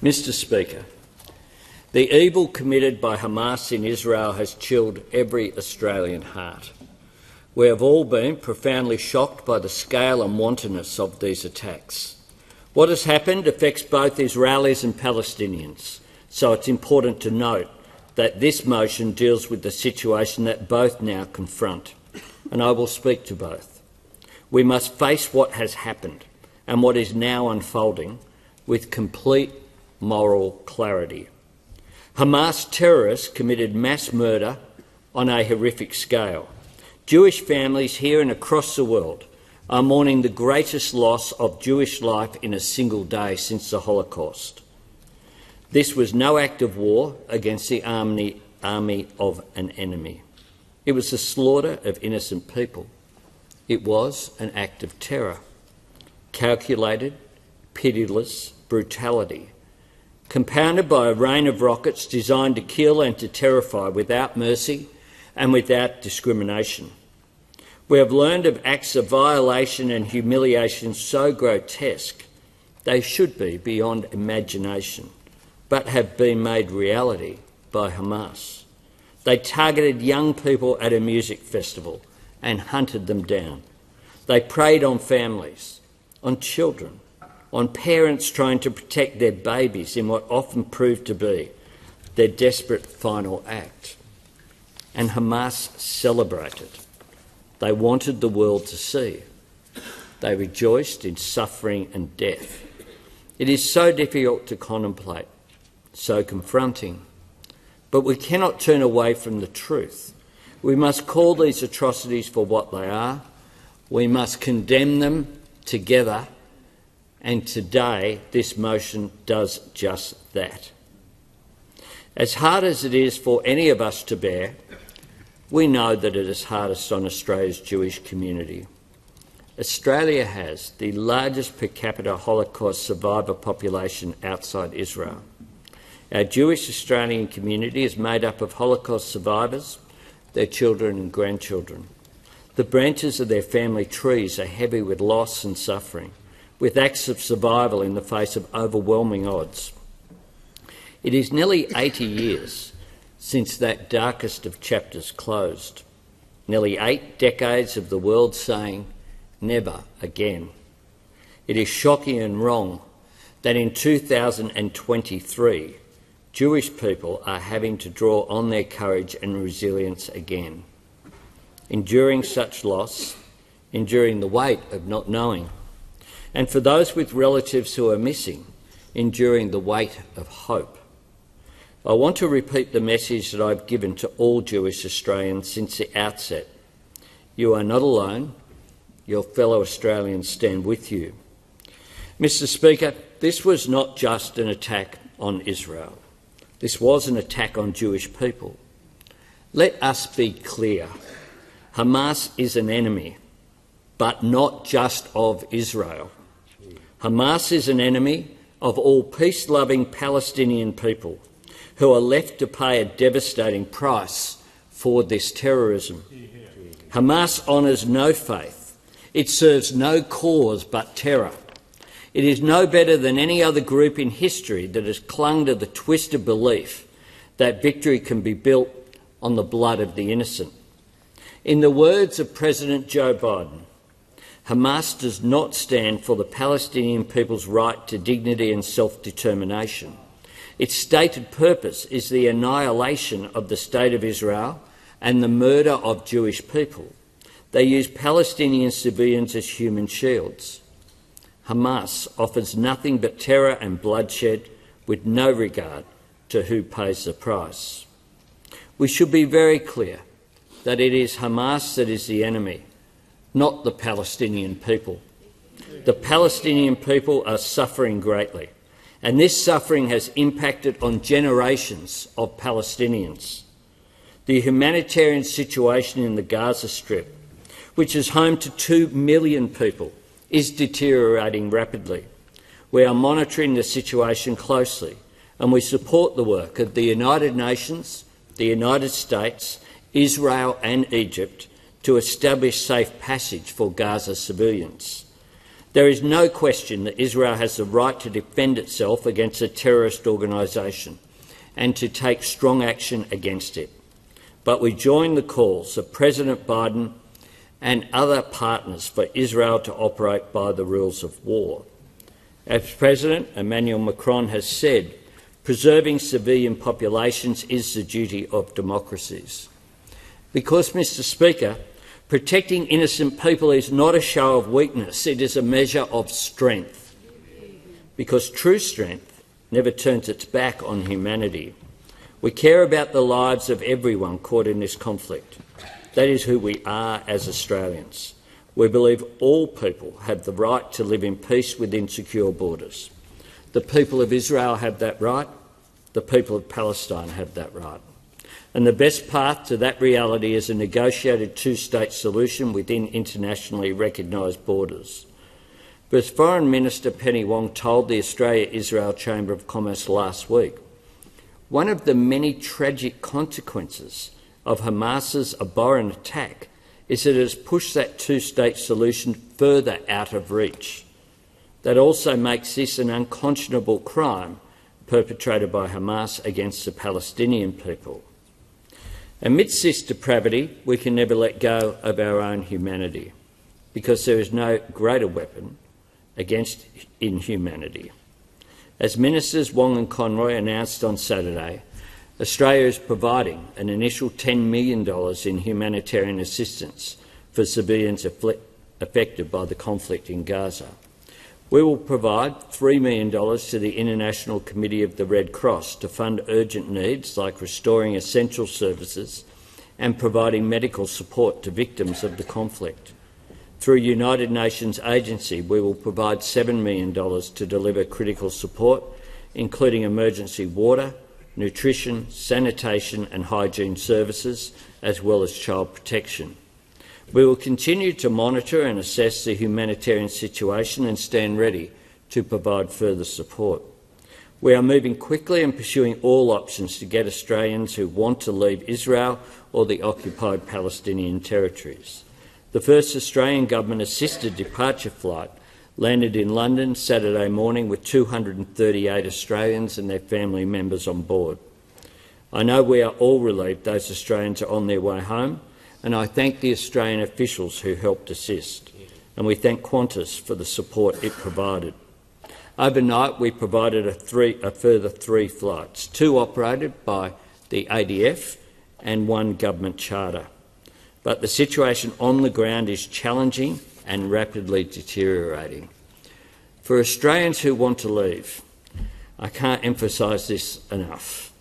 Mr. Speaker, the evil committed by Hamas in Israel has chilled every Australian heart. We have all been profoundly shocked by the scale and wantonness of these attacks. What has happened affects both Israelis and Palestinians, so it's important to note that this motion deals with the situation that both now confront, and I will speak to both. We must face what has happened and what is now unfolding with complete moral clarity. Hamas terrorists committed mass murder on a horrific scale. Jewish families here and across the world are mourning the greatest loss of Jewish life in a single day since the Holocaust. This was no act of war against the army of an enemy. It was the slaughter of innocent people. It was an act of terror, calculated, pitiless brutality, compounded by a rain of rockets designed to kill and to terrify without mercy and without discrimination. We have learned of acts of violation and humiliation so grotesque they should be beyond imagination, but have been made reality by Hamas. They targeted young people at a music festival and hunted them down. They preyed on families, on children, on parents trying to protect their babies in what often proved to be their desperate final act. And Hamas celebrated. They wanted the world to see. They rejoiced in suffering and death. It is so difficult to contemplate, so confronting. But we cannot turn away from the truth. We must call these atrocities for what they are. We must condemn them together. And today, this motion does just that. As hard as it is for any of us to bear, we know that it is hardest on Australia's Jewish community. Australia has the largest per capita Holocaust survivor population outside Israel. Our Jewish Australian community is made up of Holocaust survivors, their children and grandchildren. The branches of their family trees are heavy with loss and suffering, with acts of survival in the face of overwhelming odds. It is nearly 80 years since that darkest of chapters closed. Nearly 8 decades of the world saying, never again. It is shocking and wrong that in 2023, Jewish people are having to draw on their courage and resilience again, enduring such loss, enduring the weight of not knowing, and for those with relatives who are missing, enduring the weight of hope. I want to repeat the message that I've given to all Jewish Australians since the outset. You are not alone. Your fellow Australians stand with you. Mr. Speaker, this was not just an attack on Israel. This was an attack on Jewish people. Let us be clear. Hamas is an enemy, but not just of Israel. Hamas is an enemy of all peace-loving Palestinian people who are left to pay a devastating price for this terrorism. Hamas honours no faith. It serves no cause but terror. It is no better than any other group in history that has clung to the twisted belief that victory can be built on the blood of the innocent. In the words of President Joe Biden, Hamas does not stand for the Palestinian people's right to dignity and self-determination. Its stated purpose is the annihilation of the State of Israel and the murder of Jewish people. They use Palestinian civilians as human shields. Hamas offers nothing but terror and bloodshed with no regard to who pays the price. We should be very clear that it is Hamas that is the enemy, not the Palestinian people. The Palestinian people are suffering greatly, and this suffering has impacted on generations of Palestinians. The humanitarian situation in the Gaza Strip, which is home to 2 million people, is deteriorating rapidly. We are monitoring the situation closely, and we support the work of the United Nations, the United States, Israel and Egypt to establish safe passage for Gaza civilians. There is no question that Israel has the right to defend itself against a terrorist organisation and to take strong action against it. But we join the calls of President Biden and other partners for Israel to operate by the rules of war. As President Emmanuel Macron has said, preserving civilian populations is the duty of democracies. Because, Mr. Speaker, protecting innocent people is not a show of weakness, it is a measure of strength. Because true strength never turns its back on humanity. We care about the lives of everyone caught in this conflict. That is who we are as Australians. We believe all people have the right to live in peace within secure borders. The people of Israel have that right. The people of Palestine have that right. And the best path to that reality is a negotiated two-state solution within internationally recognised borders. But as Foreign Minister Penny Wong told the Australia-Israel Chamber of Commerce last week, one of the many tragic consequences of Hamas's abhorrent attack is that it has pushed that two-state solution further out of reach. That also makes this an unconscionable crime perpetrated by Hamas against the Palestinian people. Amidst this depravity, we can never let go of our own humanity, because there is no greater weapon against inhumanity. As Ministers Wong and Conroy announced on Saturday, Australia is providing an initial $10 million in humanitarian assistance for civilians affected by the conflict in Gaza. We will provide $3 million to the International Committee of the Red Cross to fund urgent needs like restoring essential services and providing medical support to victims of the conflict. Through United Nations agency, we will provide $7 million to deliver critical support, including emergency water, nutrition, sanitation and hygiene services, as well as child protection. We will continue to monitor and assess the humanitarian situation and stand ready to provide further support. We are moving quickly and pursuing all options to get Australians who want to leave Israel or the occupied Palestinian territories. The first Australian government-assisted departure flight landed in London Saturday morning with 238 Australians and their family members on board. I know we are all relieved those Australians are on their way home, and I thank the Australian officials who helped assist, and we thank Qantas for the support it provided. Overnight, we provided a further 3 flights, 2 operated by the ADF and 1 government charter. But the situation on the ground is challenging and rapidly deteriorating. For Australians who want to leave, I can't emphasise this enough.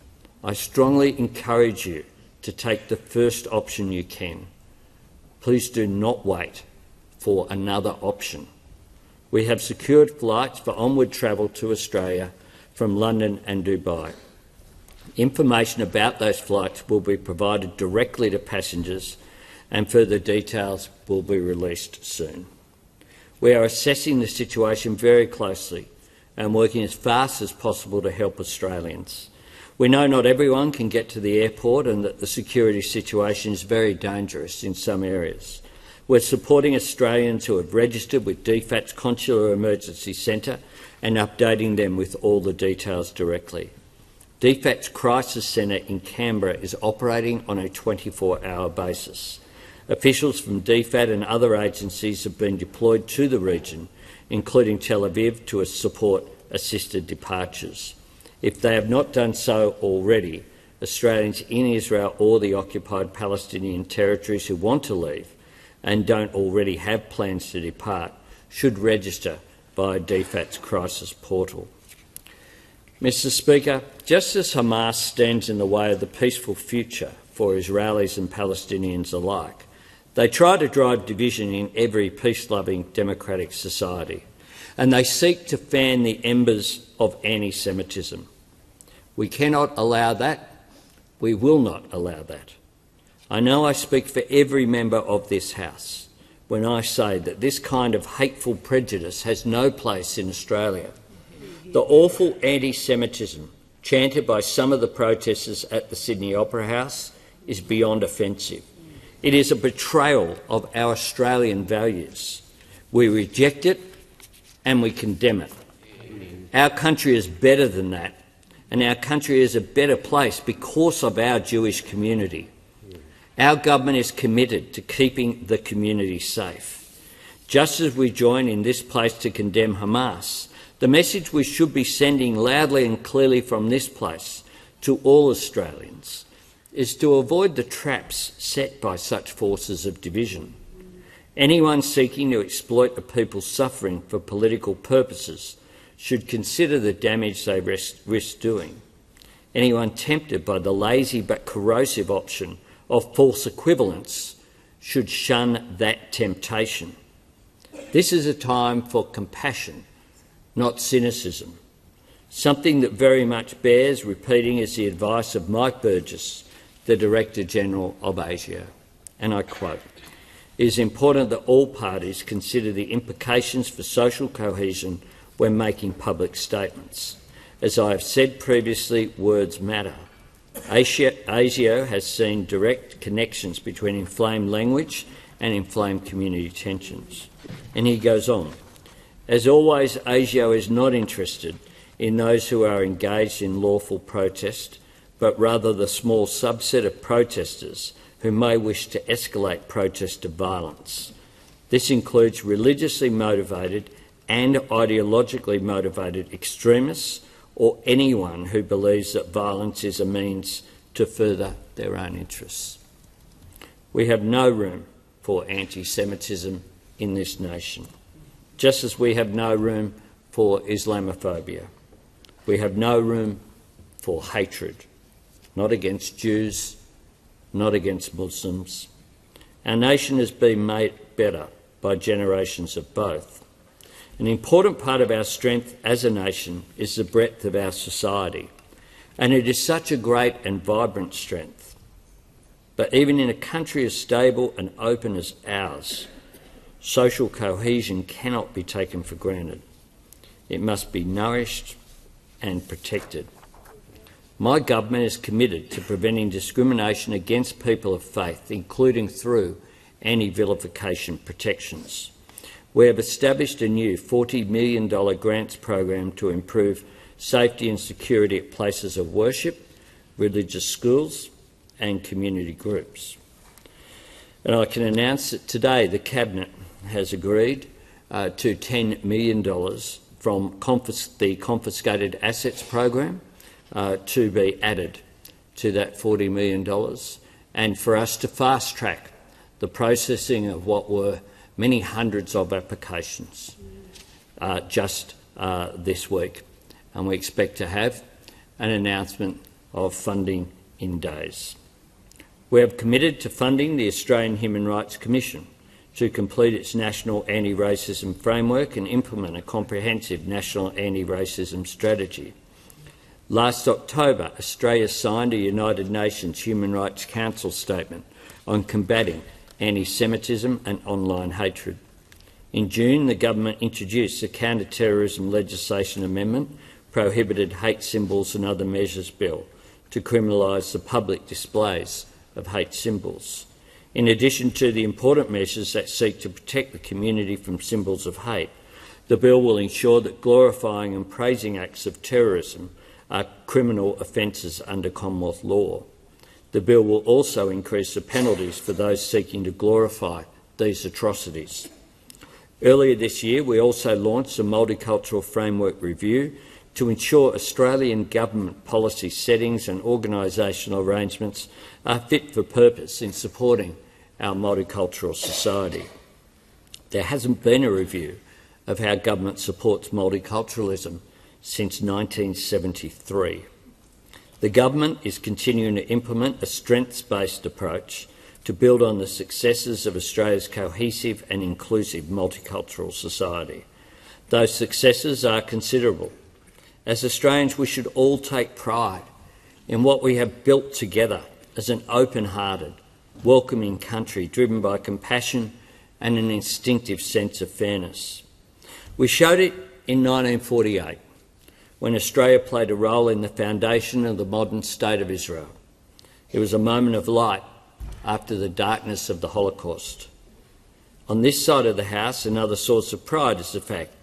I strongly encourage you to take the first option you can. Please do not wait for another option. We have secured flights for onward travel to Australia from London and Dubai. Information about those flights will be provided directly to passengers, and further details will be released soon. We are assessing the situation very closely and working as fast as possible to help Australians. We know not everyone can get to the airport and that the security situation is very dangerous in some areas. We're supporting Australians who have registered with DFAT's Consular Emergency Centre and updating them with all the details directly. DFAT's Crisis Centre in Canberra is operating on a 24-hour basis. Officials from DFAT and other agencies have been deployed to the region, including Tel Aviv, to support assisted departures. If they have not done so already, Australians in Israel or the occupied Palestinian territories who want to leave and don't already have plans to depart should register via DFAT's crisis portal. Mr. Speaker, just as Hamas stands in the way of the peaceful future for Israelis and Palestinians alike, they try to drive division in every peace-loving democratic society, and they seek to fan the embers of anti-Semitism. We cannot allow that. We will not allow that. I know I speak for every member of this House when I say that this kind of hateful prejudice has no place in Australia. The awful anti-Semitism chanted by some of the protesters at the Sydney Opera House is beyond offensive. It is a betrayal of our Australian values. We reject it and we condemn it. Our country is better than that, and our country is a better place because of our Jewish community. Our government is committed to keeping the community safe. Just as we join in this place to condemn Hamas, the message we should be sending loudly and clearly from this place to all Australians is to avoid the traps set by such forces of division. Anyone seeking to exploit a people's suffering for political purposes should consider the damage they risk doing. Anyone tempted by the lazy but corrosive option of false equivalence should shun that temptation. This is a time for compassion, not cynicism. Something that very much bears repeating is the advice of Mike Burgess, the Director-General of ASIO, and I quote, "It is important that all parties consider the implications for social cohesion when making public statements. As I have said previously, words matter. ASIO has seen direct connections between inflamed language and inflamed community tensions." And he goes on, "As always, ASIO is not interested in those who are engaged in lawful protest, but rather the small subset of protesters who may wish to escalate protest to violence. This includes religiously motivated and ideologically motivated extremists or anyone who believes that violence is a means to further their own interests." We have no room for anti-Semitism in this nation, just as we have no room for Islamophobia. We have no room for hatred, not against Jews, not against Muslims. Our nation has been made better by generations of both. An important part of our strength as a nation is the breadth of our society, and it is such a great and vibrant strength. But even in a country as stable and open as ours, social cohesion cannot be taken for granted. It must be nourished and protected. My government is committed to preventing discrimination against people of faith, including through anti-vilification protections. We have established a new $40 million grants program to improve safety and security at places of worship, religious schools and community groups. And I can announce that today the Cabinet has agreed to $10 million from the Confiscated Assets program to be added to that $40 million, and for us to fast-track the processing of what were many hundreds of applications just this week. And we expect to have an announcement of funding in days. We have committed to funding the Australian Human Rights Commission to complete its national anti-racism framework and implement a comprehensive national anti-racism strategy. Last October, Australia signed a United Nations Human Rights Council statement on combating anti-Semitism and online hatred. In June, the government introduced the Counter-Terrorism Legislation Amendment, Prohibited Hate Symbols and Other Measures Bill, to criminalise the public displays of hate symbols. In addition to the important measures that seek to protect the community from symbols of hate, the bill will ensure that glorifying and praising acts of terrorism are criminal offences under Commonwealth law. The bill will also increase the penalties for those seeking to glorify these atrocities. Earlier this year, we also launched a multicultural framework review to ensure Australian government policy settings and organisational arrangements are fit for purpose in supporting our multicultural society. There hasn't been a review of how government supports multiculturalism since 1973. The government is continuing to implement a strengths-based approach to build on the successes of Australia's cohesive and inclusive multicultural society. Those successes are considerable. As Australians, we should all take pride in what we have built together as an open-hearted, welcoming country driven by compassion and an instinctive sense of fairness. We showed it in 1948, when Australia played a role in the foundation of the modern State of Israel. It was a moment of light after the darkness of the Holocaust. On this side of the House, another source of pride is the fact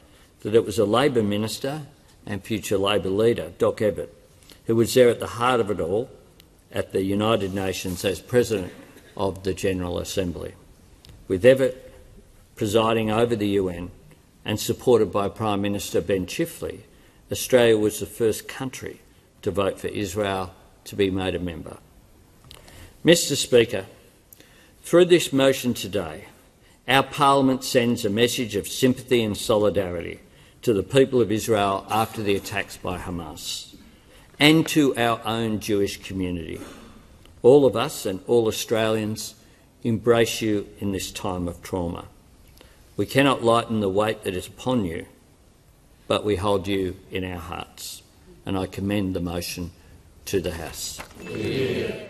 that it was a Labor minister and future Labor leader, Doc Evatt, who was there at the heart of it all at the United Nations as President of the General Assembly. With Evatt presiding over the UN and supported by Prime Minister Ben Chifley, Australia was the first country to vote for Israel to be made a member. Mr Speaker, through this motion today, our Parliament sends a message of sympathy and solidarity to the people of Israel after the attacks by Hamas and to our own Jewish community. All of us and all Australians embrace you in this time of trauma. We cannot lighten the weight that is upon you, but we hold you in our hearts. And I commend the motion to the House. Yeah.